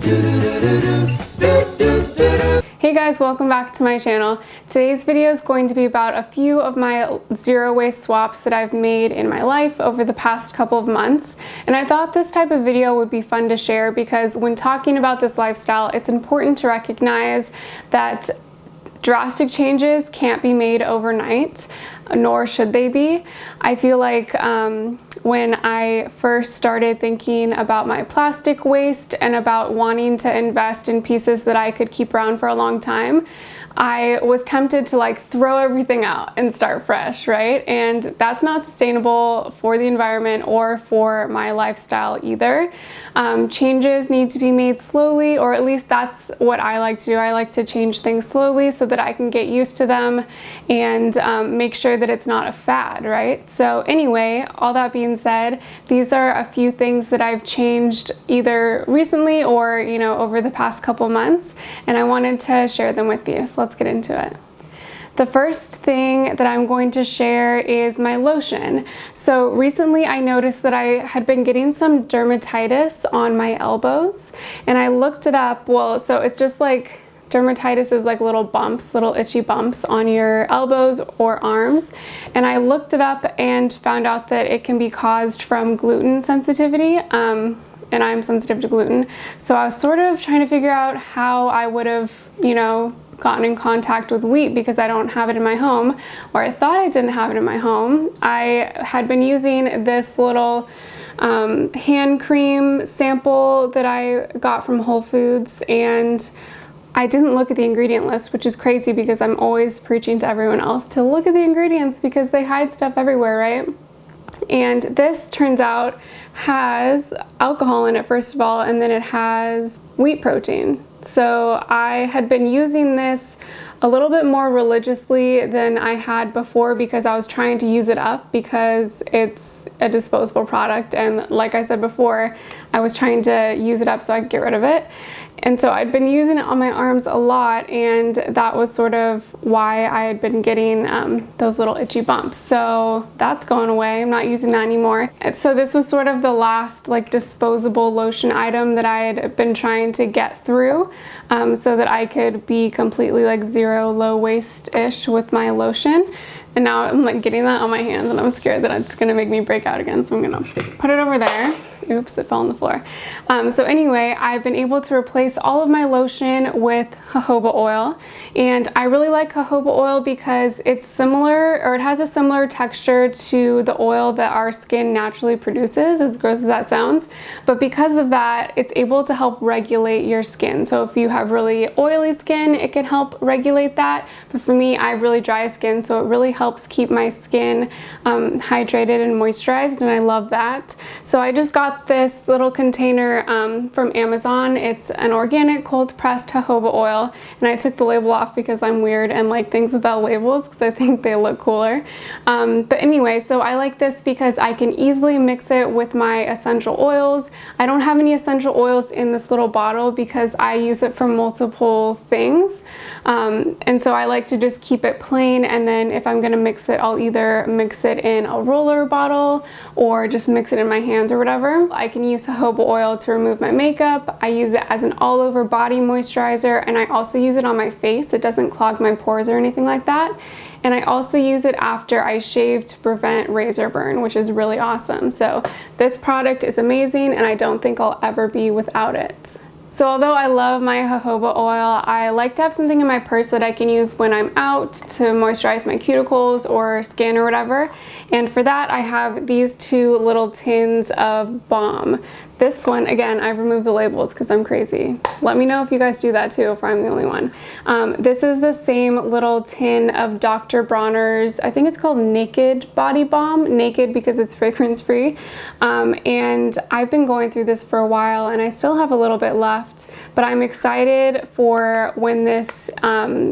Hey guys, welcome back to my channel. Today's video is going to be about a few of my zero waste swaps that I've made in my life over the past couple of months. And I thought this type of video would be fun to share because when talking about this lifestyle, it's important to recognize that drastic changes can't be made overnight, nor should they be. I feel like when I first started thinking about my plastic waste and about wanting to invest in pieces that I could keep around for a long time, I was tempted to like throw everything out and start fresh, right? And that's not sustainable for the environment or for my lifestyle either. Changes need to be made slowly, or at least that's what I like to do. I like to change things slowly so that I can get used to them and make sure that it's not a fad, right? So anyway, all that being said, these are a few things that I've changed either recently or, you know, over the past couple months, and I wanted to share them with you. So let's get into it. The first thing that I'm going to share is my lotion. So recently I noticed that I had been getting some dermatitis on my elbows, and I looked it up. Well, so it's just like dermatitis is like little bumps, little itchy bumps on your elbows or arms. And I looked it up and found out that it can be caused from gluten sensitivity. And I'm sensitive to gluten. So I was sort of trying to figure out how I would have, you know, gotten in contact with wheat because I don't have it in my home, or I thought I didn't have it in my home. I had been using this little hand cream sample that I got from Whole Foods, and I didn't look at the ingredient list, which is crazy because I'm always preaching to everyone else to look at the ingredients because they hide stuff everywhere, right? And this turns out has alcohol in it, first of all, and then it has wheat protein. So I had been using this a little bit more religiously than I had before because I was trying to use it up because it's a disposable product, and like I said before, I was trying to use it up so I could get rid of it. And so I'd been using it on my arms a lot, and that was sort of why I had been getting those little itchy bumps. So that's going away. I'm not using that anymore. And so this was sort of the last like disposable lotion item that I had been trying to get through so that I could be completely like zero low waste-ish with my lotion. And now I'm like getting that on my hands, and I'm scared that it's gonna make me break out again. So I'm gonna put it over there. Oops, it fell on the floor. So anyway, I've been able to replace all of my lotion with jojoba oil. And I really like jojoba oil because it's similar, or it has a similar texture to the oil that our skin naturally produces, as gross as that sounds. But because of that, it's able to help regulate your skin. So if you have really oily skin, it can help regulate that. But for me, I have really dry skin, so it really helps keep my skin hydrated and moisturized, and I love that. So I just got this little container from Amazon. It's an organic cold pressed jojoba oil, and I took the label off because I'm weird and like things without labels because I think they look cooler. But anyway, so I like this because I can easily mix it with my essential oils. I don't have any essential oils in this little bottle because I use it for multiple things. And so I like to just keep it plain, and then if I'm gonna mix it, I'll either mix it in a roller bottle or just mix it in my hands or whatever. I can use jojoba oil to remove my makeup. I use it as an all over body moisturizer, and I also use it on my face. It doesn't clog my pores or anything like that. And I also use it after I shave to prevent razor burn, which is really awesome. So this product is amazing, and I don't think I'll ever be without it. So although I love my jojoba oil, I like to have something in my purse that I can use when I'm out to moisturize my cuticles or skin or whatever. And for that, I have these two little tins of balm. This one, again, I removed the labels because I'm crazy. Let me know if you guys do that too, if I'm the only one. This is the same little tin of Dr. Bronner's, I think it's called Naked Body Balm. Naked because it's fragrance free. And I've been going through this for a while, and I still have a little bit left, but I'm excited for when this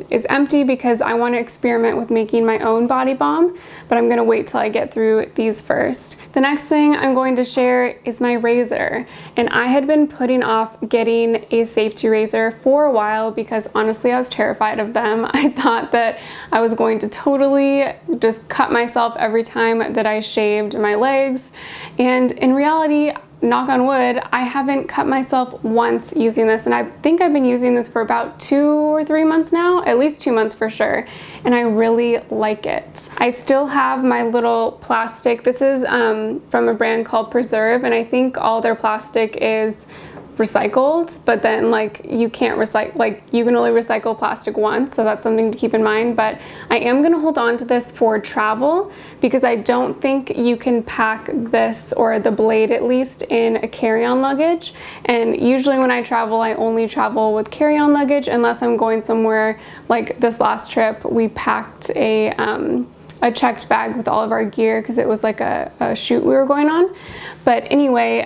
is empty because I want to experiment with making my own body balm, but I'm gonna wait till I get through these first. The next thing I'm going to share is my razor. And I had been putting off getting a safety razor for a while because honestly I was terrified of them. I thought that I was going to totally just cut myself every time that I shaved my legs, and in reality knock on wood, I haven't cut myself once using this, and I think I've been using this for about 2 or 3 months now, at least 2 months for sure, and I really like it. I still have my little plastic. This is from a brand called Preserve, and I think all their plastic is recycled, but then like you can't recycle, like you can only recycle plastic once, so that's something to keep in mind. But I am going to hold on to this for travel because I don't think you can pack this, or the blade at least, in a carry-on luggage, and usually when I travel I only travel with carry-on luggage unless I'm going somewhere. Like this last trip we packed a checked bag with all of our gear because it was like a shoot we were going on. But anyway,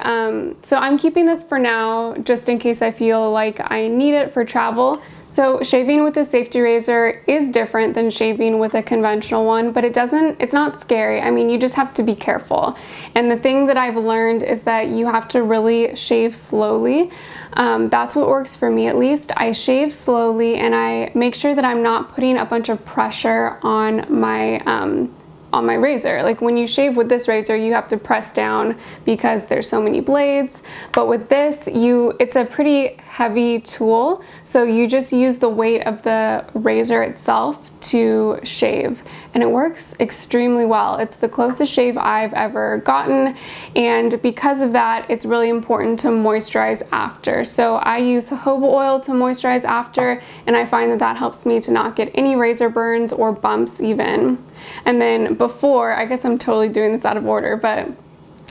so I'm keeping this for now just in case I feel like I need it for travel. So shaving with a safety razor is different than shaving with a conventional one, but it's not scary. I mean, you just have to be careful. And the thing that I've learned is that you have to really shave slowly. That's what works for me, at least. I shave slowly and I make sure that I'm not putting a bunch of pressure on my razor. Like when you shave with this razor, you have to press down because there's so many blades. But with this, it's a pretty heavy tool, so you just use the weight of the razor itself to shave, and it works extremely well. It's the closest shave I've ever gotten, and because of that, it's really important to moisturize after. So I use jojoba oil to moisturize after, and I find that that helps me to not get any razor burns or bumps even. And then before, I guess I'm totally doing this out of order, but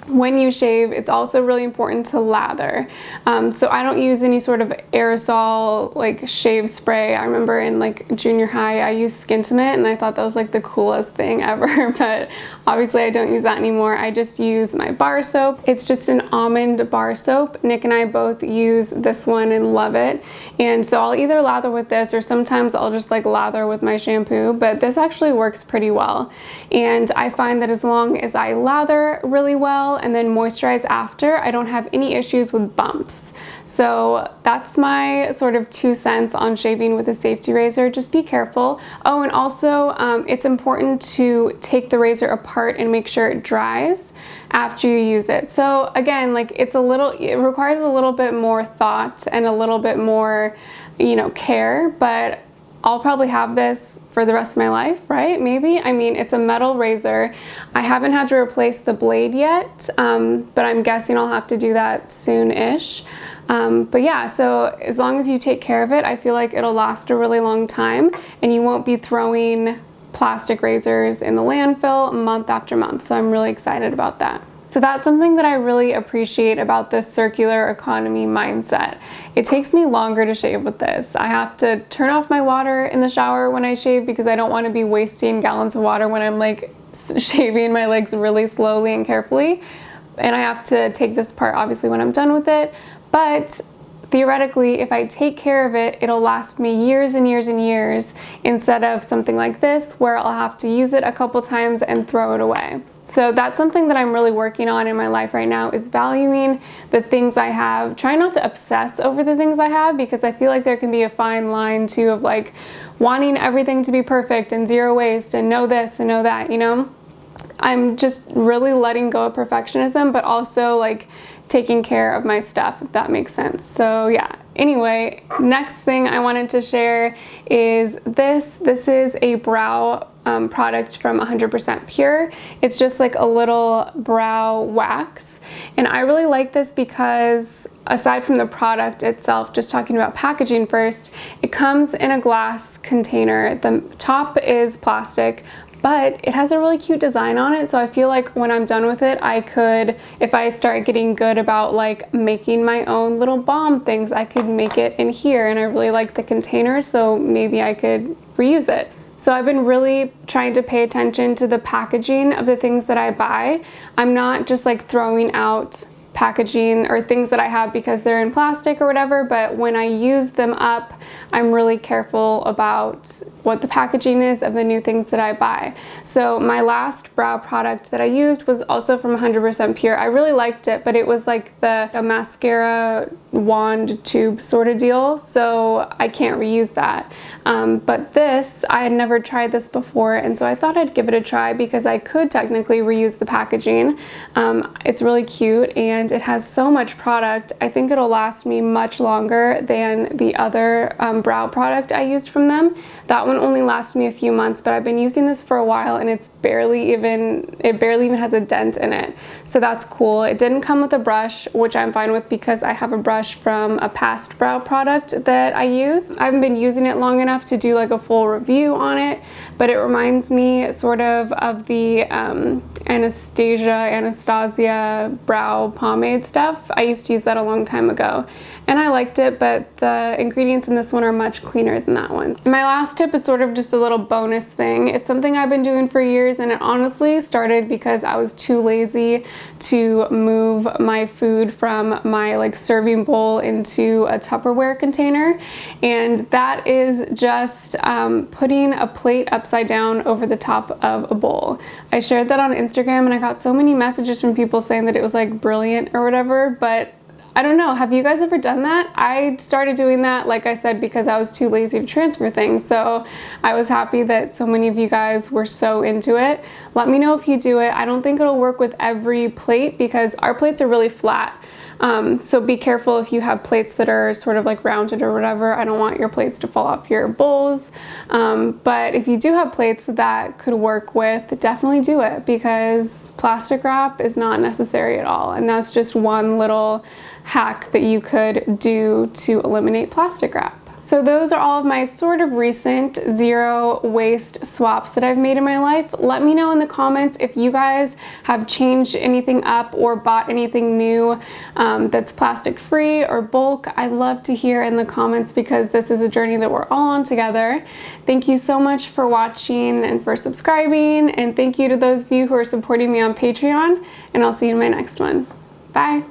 when you shave, it's also really important to lather. So I don't use any sort of aerosol like shave spray. I remember in like junior high I used Skintimate and I thought that was like the coolest thing ever, but obviously I don't use that anymore. I just use my bar soap. It's just an almond bar soap. Nick and I both use this one and love it. And so I'll either lather with this or sometimes I'll just like lather with my shampoo, but this actually works pretty well. And I find that as long as I lather really well and then moisturize after, I don't have any issues with bumps. So that's my sort of 2 cents on shaving with a safety razor. Just be careful. Oh, and also it's important to take the razor apart and make sure it dries after you use it. So again, like it requires a little bit more thought and a little bit more, care, but I'll probably have this for the rest of my life, right? Maybe. I mean, it's a metal razor. I haven't had to replace the blade yet, but I'm guessing I'll have to do that soon-ish. But yeah, so as long as you take care of it, I feel like it'll last a really long time and you won't be throwing plastic razors in the landfill month after month. So I'm really excited about that. So that's something that I really appreciate about this circular economy mindset. It takes me longer to shave with this. I have to turn off my water in the shower when I shave because I don't want to be wasting gallons of water when I'm like shaving my legs really slowly and carefully. And I have to take this apart obviously when I'm done with it. But theoretically, if I take care of it, it'll last me years and years and years instead of something like this where I'll have to use it a couple times and throw it away. So that's something that I'm really working on in my life right now, is valuing the things I have. Try not to obsess over the things I have, because I feel like there can be a fine line too of like wanting everything to be perfect and zero waste and know this and know that, I'm just really letting go of perfectionism, but also like taking care of my stuff, if that makes sense. So yeah, anyway, next thing I wanted to share is this. This is a brow product from 100% Pure. It's just like a little brow wax. And I really like this because aside from the product itself, just talking about packaging first, it comes in a glass container. The top is plastic, but it has a really cute design on it. So I feel like when I'm done with it, I could, if I start getting good about like making my own little balm things, I could make it in here. And I really like the container, so maybe I could reuse it. So I've been really trying to pay attention to the packaging of the things that I buy. I'm not just like throwing out packaging or things that I have because they're in plastic or whatever, but when I use them up, I'm really careful about what the packaging is of the new things that I buy. So my last brow product that I used was also from 100% Pure. I really liked it, but it was like a mascara wand tube sort of deal, so I can't reuse that. But this, I had never tried this before, and so I thought I'd give it a try because I could technically reuse the packaging. It's really cute and it has so much product. I think it'll last me much longer than the other brow product I used from them. That one only lasted me a few months, but I've been using this for a while and it barely even has a dent in it. So that's cool. It didn't come with a brush, which I'm fine with because I have a brush from a past brow product that I used. I haven't been using it long enough to do like a full review on it, but it reminds me sort of the Anastasia brow pomade stuff. I used to use that a long time ago and I liked it, but the ingredients in this one are much cleaner than that one. And my last tip is sort of just a little bonus thing. It's something I've been doing for years, and it honestly started because I was too lazy to move my food from my like serving bowl into a Tupperware container, and that is just putting a plate upside down over the top of a bowl. I shared that on Instagram and I got so many messages from people saying that it was like brilliant or whatever, but I don't know, have you guys ever done that? I started doing that, like I said, because I was too lazy to transfer things, so I was happy that so many of you guys were so into it. Let me know if you do it. I don't think it'll work with every plate because our plates are really flat. So be careful if you have plates that are sort of like rounded or whatever. I don't want your plates to fall off your bowls. But if you do have plates that could work with, definitely do it because plastic wrap is not necessary at all. And that's just one little hack that you could do to eliminate plastic wrap. So those are all of my sort of recent zero waste swaps that I've made in my life. Let me know in the comments if you guys have changed anything up or bought anything new that's plastic free or bulk. I'd love to hear in the comments because this is a journey that we're all on together. Thank you so much for watching and for subscribing, and thank you to those of you who are supporting me on Patreon, and I'll see you in my next one. Bye!